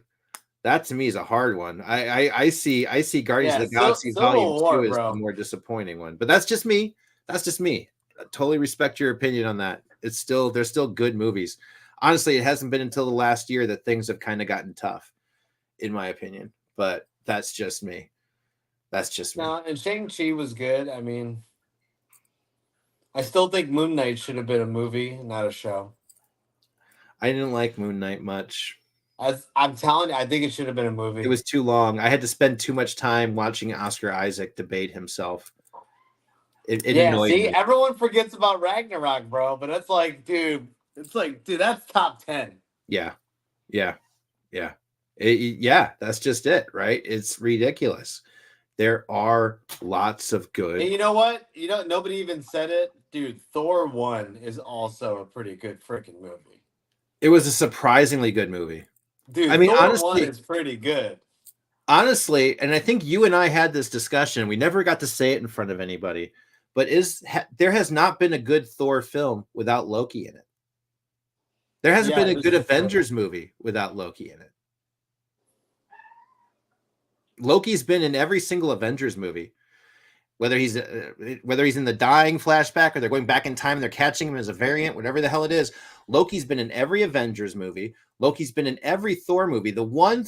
S1: that to me is a hard one. I see Guardians of the Galaxy Volume 2 is the more disappointing one. But that's just me. I totally respect your opinion on that. They're still good movies. Honestly, it hasn't been until the last year that things have kind of gotten tough, in my opinion. But that's just me.
S2: No, and Shang-Chi was good. I mean, I still think Moon Knight should have been a movie, not a show.
S1: I didn't like Moon Knight much.
S2: I'm telling you, I think it should have been a movie.
S1: It was too long. I had to spend too much time watching Oscar Isaac debate himself. It annoyed me.
S2: Everyone forgets about Ragnarok, bro. But it's like, dude, that's top 10.
S1: Yeah. Yeah, that's just it, right? It's ridiculous. There are lots of good.
S2: And you know what? Nobody even said it, dude. Thor 1 is also a pretty good freaking movie.
S1: It was a surprisingly good movie.
S2: Dude,
S1: I mean,
S2: Thor 1 is pretty good.
S1: Honestly, and I think you and I had this discussion. We never got to say it in front of anybody, but there has not been a good Thor film without Loki in it. There hasn't been a good Avengers movie without Loki in it. Loki's been in every single Avengers movie, whether he's in the dying flashback or they're going back in time and they're catching him as a variant, whatever the hell it is. Loki's been in every Avengers movie. Loki's been in every Thor movie. The one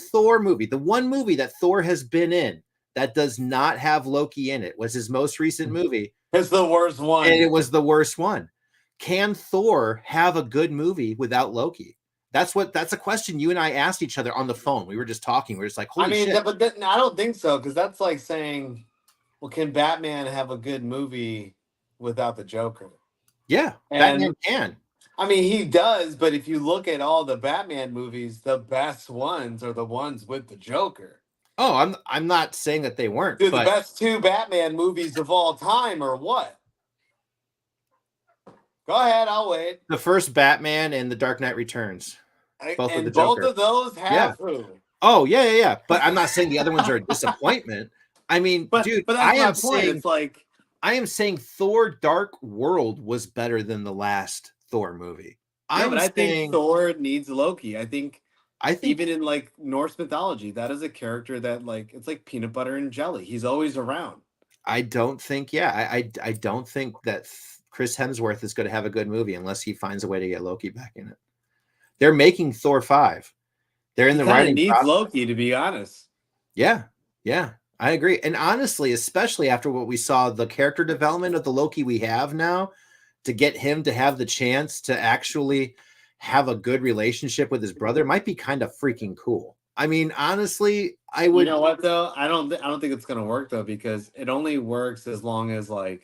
S1: movie that Thor has been in that does not have Loki in it was his most recent movie.
S2: It's the worst one.
S1: And it was the worst one. Can Thor have a good movie without Loki? That's a question you and I asked each other on the phone. We were just talking. We were just like, holy shit.
S2: But I don't think so, because that's like saying, well, can Batman have a good movie without the Joker?
S1: Yeah, Batman can.
S2: I mean, he does, but if you look at all the Batman movies, the best ones are the ones with the Joker.
S1: Oh, I'm not saying that they weren't.
S2: Dude, the best 2 Batman movies of all time are what? Go ahead, I'll wait.
S1: The first Batman and The Dark Knight Returns.
S2: Both of those have who?
S1: Oh, yeah. But I'm not saying the other ones are a disappointment. I mean, dude,
S2: but that's my point. It's like
S1: I am saying Thor Dark World was better than the last Thor movie.
S2: I think Thor needs Loki. I think even in like Norse mythology, that is a character that like it's like peanut butter and jelly. He's always around.
S1: I don't think, I don't think that Chris Hemsworth is going to have a good movie unless he finds a way to get Loki back in it. They're making Thor 5. They're in the writing
S2: process. Needs Loki, to be honest.
S1: Yeah, I agree. And honestly, especially after what we saw, the character development of the Loki we have now, to get him to have the chance to actually have a good relationship with his brother might be kind of freaking cool. I mean, honestly, I would.
S2: You know what though? I don't think it's gonna work though, because it only works as long as like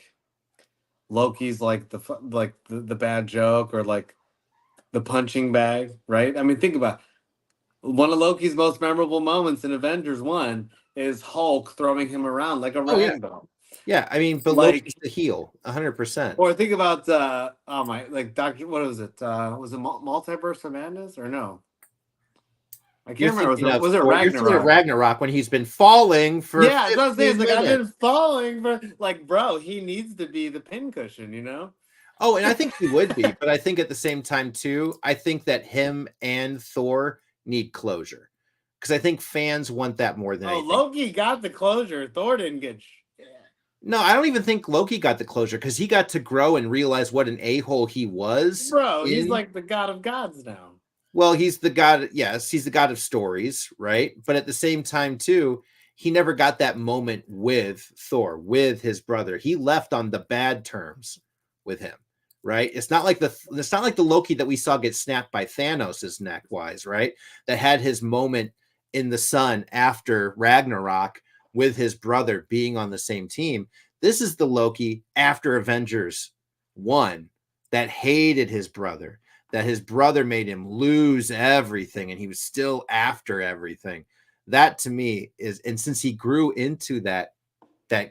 S2: Loki's like the bad joke or like the punching bag, right? I mean, think about it. One of Loki's most memorable moments in Avengers 1 is Hulk throwing him around like a rag doll.
S1: Yeah, I mean, but like, Loki's the heel, 100%.
S2: Or think about Doctor. What was it? Was it Multiverse of Madness or no? I can't remember. Was it Ragnarok?
S1: You're Ragnarok when he's been falling for.
S2: Yeah, that's what I'm saying. I've been falling for bro. He needs to be the pincushion, you know.
S1: Oh, and I think he would be, but I think at the same time too, I think that him and Thor need closure, because I think fans want that more than anything.
S2: Loki got the closure. Thor didn't get.
S1: No, I don't even think Loki got the closure, because he got to grow and realize what an a-hole he was.
S2: Bro, he's like the god of gods now.
S1: Well, he's the god. Yes, he's the god of stories, right? But at the same time, too, he never got that moment with Thor, with his brother. He left on the bad terms with him, right? It's not like the Loki that we saw get snapped by Thanos' neck wise, right? That had his moment in the sun after Ragnarok with his brother being on the same team. This is the Loki after Avengers 1 that hated his brother, that his brother made him lose everything and he was still after everything. That to me is, and since he grew into that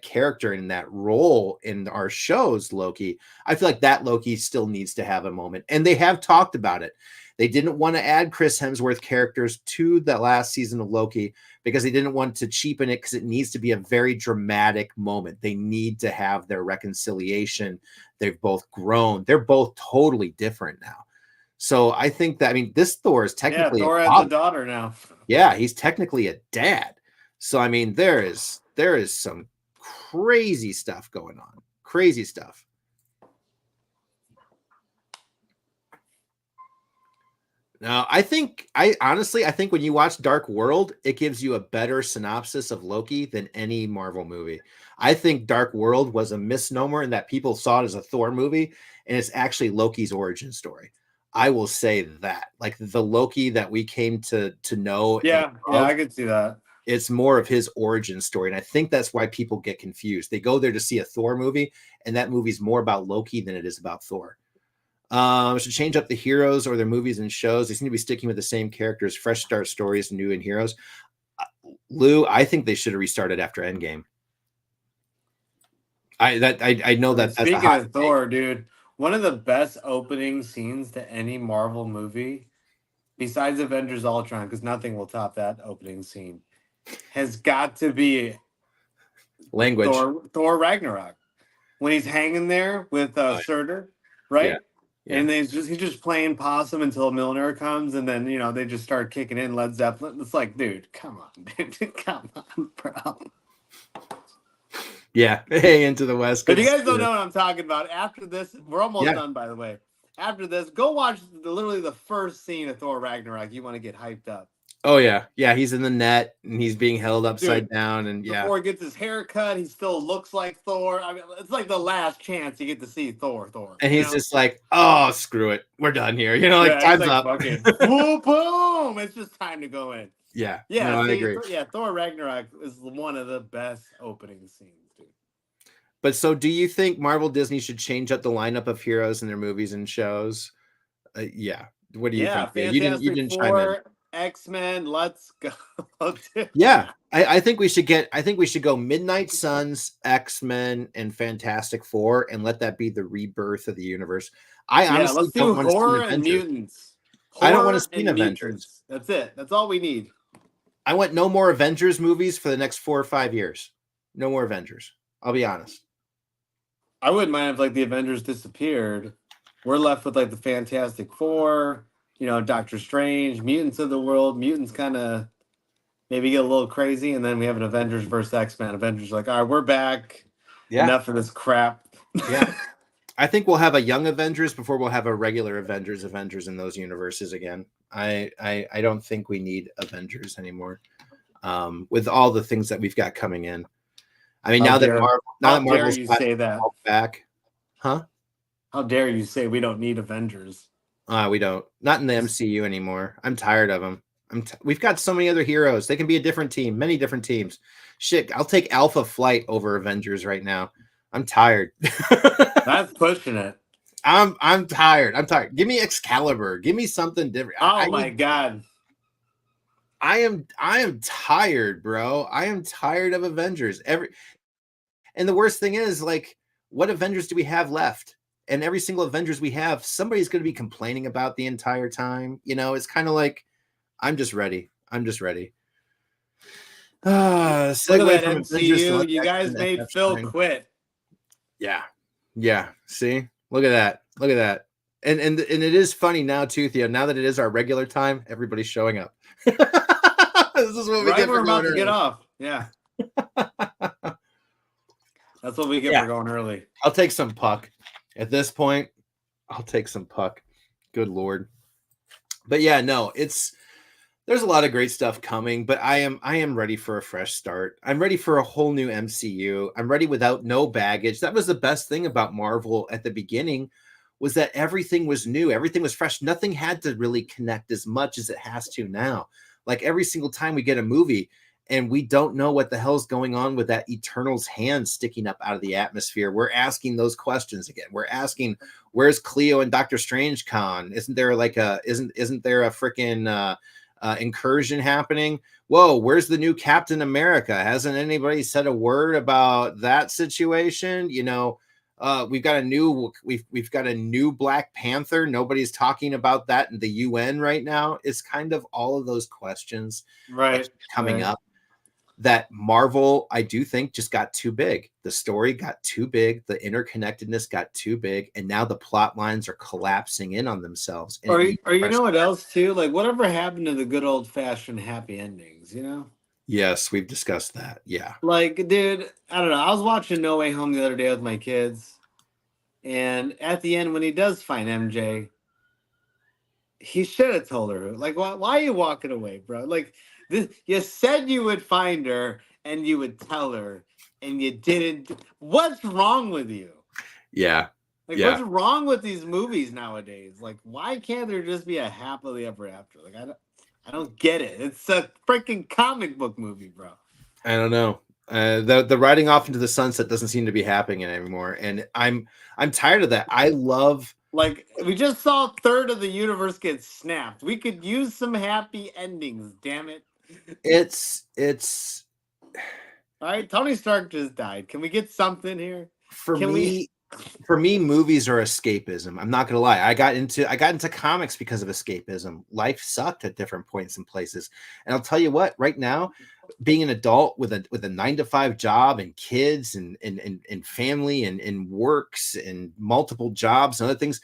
S1: character and that role in our shows, Loki, I feel like that Loki still needs to have a moment. And they have talked about it. They didn't want to add Chris Hemsworth characters to the last season of Loki because they didn't want to cheapen it, because it needs to be a very dramatic moment. They need to have their reconciliation. They've both grown. They're both totally different now. So I think that, I mean, this Thor is technically
S2: Thor has a daughter now.
S1: Yeah, he's technically a dad. So I mean, there is some crazy stuff going on. Crazy stuff. Now, I honestly think when you watch Dark World, it gives you a better synopsis of Loki than any Marvel movie. I think Dark World was a misnomer in that people saw it as a Thor movie, and it's actually Loki's origin story. I will say that, like, the Loki that we came to know.
S2: Yeah, I could see that.
S1: It's more of his origin story. And I think that's why people get confused. They go there to see a Thor movie, and that movie's more about Loki than it is about Thor. Should change up the heroes or their movies and shows. They seem to be sticking with the same characters, fresh start stories, new and heroes. Lou, I think they should have restarted after Endgame. I know that that's a
S2: Speaking
S1: hot
S2: of Thor, dude, one of the best opening scenes to any Marvel movie, besides Avengers Ultron, because nothing will top that opening scene, has got to be
S1: language.
S2: Thor Ragnarok. When he's hanging there with Surtur, right?
S1: Yeah. Yeah.
S2: And he's just playing possum until Milner comes, and then they just start kicking in Led Zeppelin. It's like, dude, come on, dude, come on, bro.
S1: Yeah, hey, Into the West.
S2: If you guys don't know what I'm talking about, after this, we're almost done, by the way. After this, go watch literally the first scene of Thor Ragnarok. You want to get hyped up.
S1: Oh yeah, he's in the net and he's being held upside down, and
S2: before he gets his hair cut, he still looks like Thor. I mean, it's like the last chance you get to see Thor.
S1: And he's just like, "Oh, screw it, we're done here." Time's up.
S2: Boom, boom! It's just time to go in.
S1: Yeah,
S2: no,
S1: I agree.
S2: Thor Ragnarok is one of the best opening scenes, dude.
S1: But so, do you think Marvel Disney should change up the lineup of heroes in their movies and shows? Yeah. What do you think? You didn't chime in.
S2: X-Men, let's go.
S1: Yeah, I think we should go Midnight Suns, X-Men, and Fantastic Four, and let that be the rebirth of the universe. I honestly
S2: let's do horror and mutants.
S1: I don't want to see an Avengers.
S2: That's it. That's all we need.
S1: I want no more Avengers movies for the next 4 or 5 years. No more Avengers. I'll be honest.
S2: I wouldn't mind if the Avengers disappeared. We're left with the Fantastic Four. Doctor Strange, mutants of the world. Mutants kind of maybe get a little crazy, and then we have an Avengers versus X-Men. Avengers all right, we're back. Yeah. Enough of this crap.
S1: Yeah. I think we'll have a young Avengers before we'll have a regular Avengers in those universes again. I don't think we need Avengers anymore. With all the things that we've got coming in. I mean, now that Marvel's
S2: you say that
S1: back. Huh?
S2: How dare you say we don't need Avengers?
S1: We don't. Not in the MCU anymore. I'm tired of them. We've got so many other heroes. They can be a different team, many different teams. Shit, I'll take Alpha Flight over Avengers right now. I'm tired.
S2: That's pushing it.
S1: I'm tired. Give me Excalibur. Give me something different.
S2: Oh my God.
S1: I am tired, bro. I am tired of Avengers. And the worst thing is, what Avengers do we have left? And every single Avengers we have, somebody's going to be complaining about the entire time. It's kind of like, I'm just ready. Segue
S2: from MCU. You guys made Phil quit.
S1: Yeah. See, look at that. And it is funny now too, Theo. Now that it is our regular time, everybody's showing up. This is what we get.
S2: We're about to get off. Yeah. That's what we get for going early.
S1: I'll take some puck. At this point, I'll take some puck. Good Lord. But yeah, no, there's a lot of great stuff coming, but I am ready for a fresh start. I'm ready for a whole new MCU. I'm ready without no baggage. That was the best thing about Marvel at the beginning, was that everything was new. Everything was fresh. Nothing had to really connect as much as it has to now. Every single time we get a movie, and we don't know what the hell's going on with that Eternal's hand sticking up out of the atmosphere, we're asking those questions again. We're asking, where's Cleo and Doctor Strange Con? Isn't there isn't there a freaking incursion happening? Whoa, where's the new Captain America? Hasn't anybody said a word about that situation? We've got a new Black Panther. Nobody's talking about that in the UN right now. It's kind of all of those questions coming up. That Marvel, I do think, just got too big. The story got too big. The interconnectedness got too big. And now the plot lines are collapsing in on themselves.
S2: Or you know what else, too? Whatever happened to the good old-fashioned happy endings,
S1: Yes, we've discussed that. Yeah.
S2: Dude, I don't know. I was watching No Way Home the other day with my kids. And at the end, when he does find MJ, he should have told her. Why are you walking away, bro? You said you would find her and you would tell her, and you didn't. What's wrong with you?
S1: Yeah.
S2: What's wrong with these movies nowadays? Why can't there just be a happily ever after? I don't get it. It's a freaking comic book movie, bro.
S1: I don't know. The riding off into the sunset doesn't seem to be happening anymore, and I'm tired of that. I love
S2: Like, we just saw a third of the universe get snapped. We could use some happy endings, damn it.
S1: It's
S2: All right, Tony Stark just died. Can we get something here?
S1: for
S2: Can
S1: me. For me, movies are escapism. I'm not gonna lie. I got into comics because of escapism. Life sucked at different points and places. And I'll tell you what, right now, being an adult with a 9 to 5 job and kids and family and works and multiple jobs and other things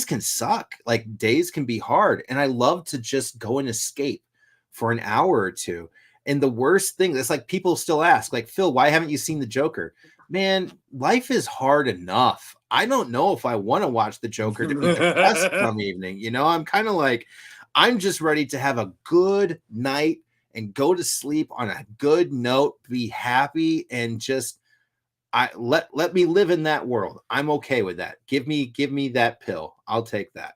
S1: can suck. Like days can be hard. And I love to just go and escape for an hour or two. And the worst thing, it's like people still ask, like, Phil, why haven't you seen the Joker? Man, life is hard enough. I don't know if I want to watch the Joker to be depressed some evening. You know, I'm kind of like, I'm just ready to have a good night and go to sleep on a good note, be happy, and just let me live in that world. I'm okay with that. Give me that pill. I'll take that.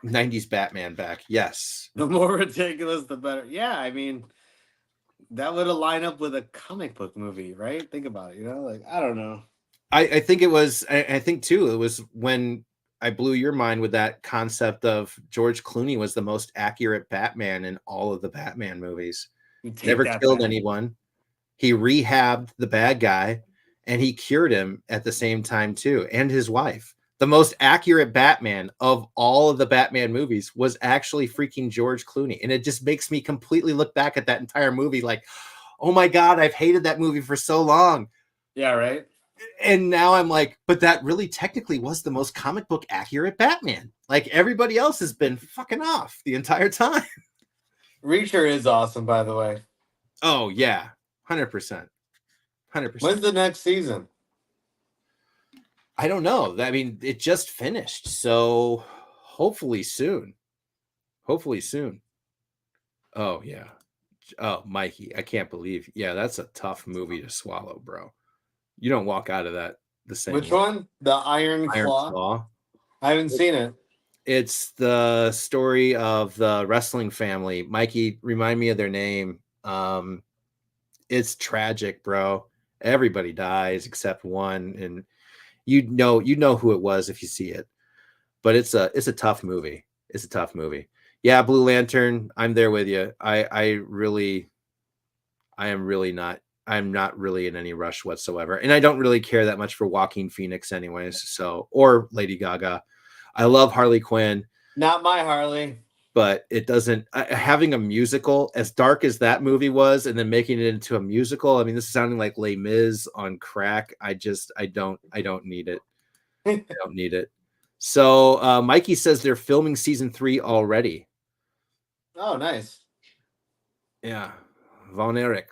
S1: 90s Batman back. Yes.
S2: The more ridiculous, the better. Yeah, I mean, that would line up with a comic book movie, right? Think about it, you know? Like, I don't know.
S1: I think it was, I think too, it was when I blew your mind with that concept of George Clooney was the most accurate Batman in all of the Batman movies. Never killed anyone. He rehabbed the bad guy and he cured him at the same time too, and his wife. The most accurate Batman of all of the Batman movies was actually freaking George Clooney. And it just makes me completely look back at that entire movie like, oh my God, I've hated that movie for so long.
S2: Yeah, right.
S1: And now I'm like, but that really technically was the most comic book accurate Batman. Like everybody else has been fucking off the entire time.
S2: Reacher is awesome, by the way.
S1: Oh, yeah. 100%. 100%.
S2: When's the next season?
S1: I don't know. I mean, it just finished. So hopefully soon. Hopefully soon. Oh, yeah. Oh, Mikey, I can't believe. Yeah, that's a tough movie to swallow, bro. You don't walk out of that the same
S2: Which
S1: way.
S2: one? The Iron Claw? I haven't seen it.
S1: It's the story of the wrestling family. Mikey, remind me of their name. It's tragic, bro. Everybody dies except one, and you know who it was if you see it. But it's a tough movie. It's a tough movie. Yeah, Blue Lantern, I'm there with you. I'm not really in any rush whatsoever. And I don't really care that much for Joaquin Phoenix anyways. So, or Lady Gaga. I love Harley Quinn.
S2: Not my Harley.
S1: But it doesn't, having a musical as dark as that movie was, and then making it into a musical. I mean, this is sounding like Les Mis on crack. I don't need it. I don't need it. So Mikey says they're filming season 3 already.
S2: Oh, nice.
S1: Yeah. Von Erich.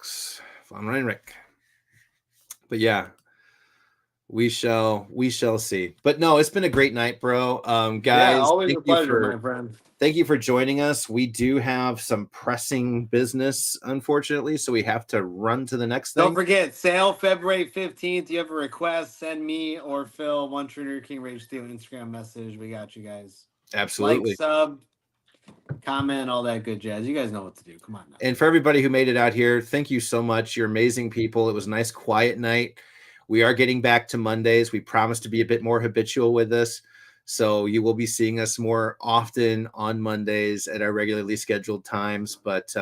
S1: But yeah, we shall see. But no, it's been a great night, bro. Guys,
S2: yeah, always a pleasure, my friend.
S1: Thank you for joining us. We do have some pressing business, unfortunately, so we have to run to the next thing.
S2: Don't forget, sale February 15th. You have a request, send me or Phil, One True King Rage Steel Instagram message. We got you guys.
S1: Absolutely.
S2: Like, sub, comment, all that good jazz. You guys know what to do. Come on now.
S1: And for everybody who made it out here, thank you so much. You're amazing people. It was a nice, quiet night. We are getting back to Mondays. We promise to be a bit more habitual with this. So you will be seeing us more often on Mondays at our regularly scheduled times. But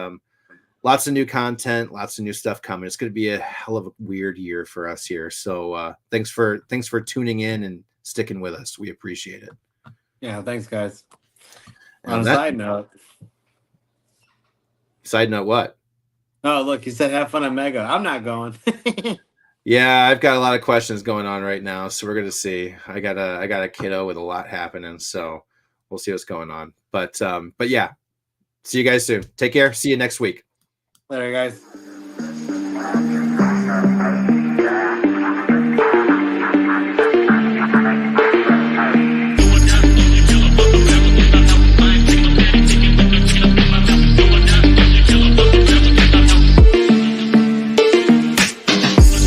S1: lots of new content, lots of new stuff coming. It's going to be a hell of a weird year for us here. So thanks for tuning in and sticking with us. We appreciate it.
S2: Yeah, thanks, guys. On a side note.
S1: Side note what?
S2: Oh, look, he said have fun at Mega. I'm not going.
S1: Yeah, I've got a lot of questions going on right now, so we're gonna see. I got a kiddo with a lot happening, so we'll see what's going on. But yeah, see you guys soon. Take care. See you next week.
S2: Later, guys.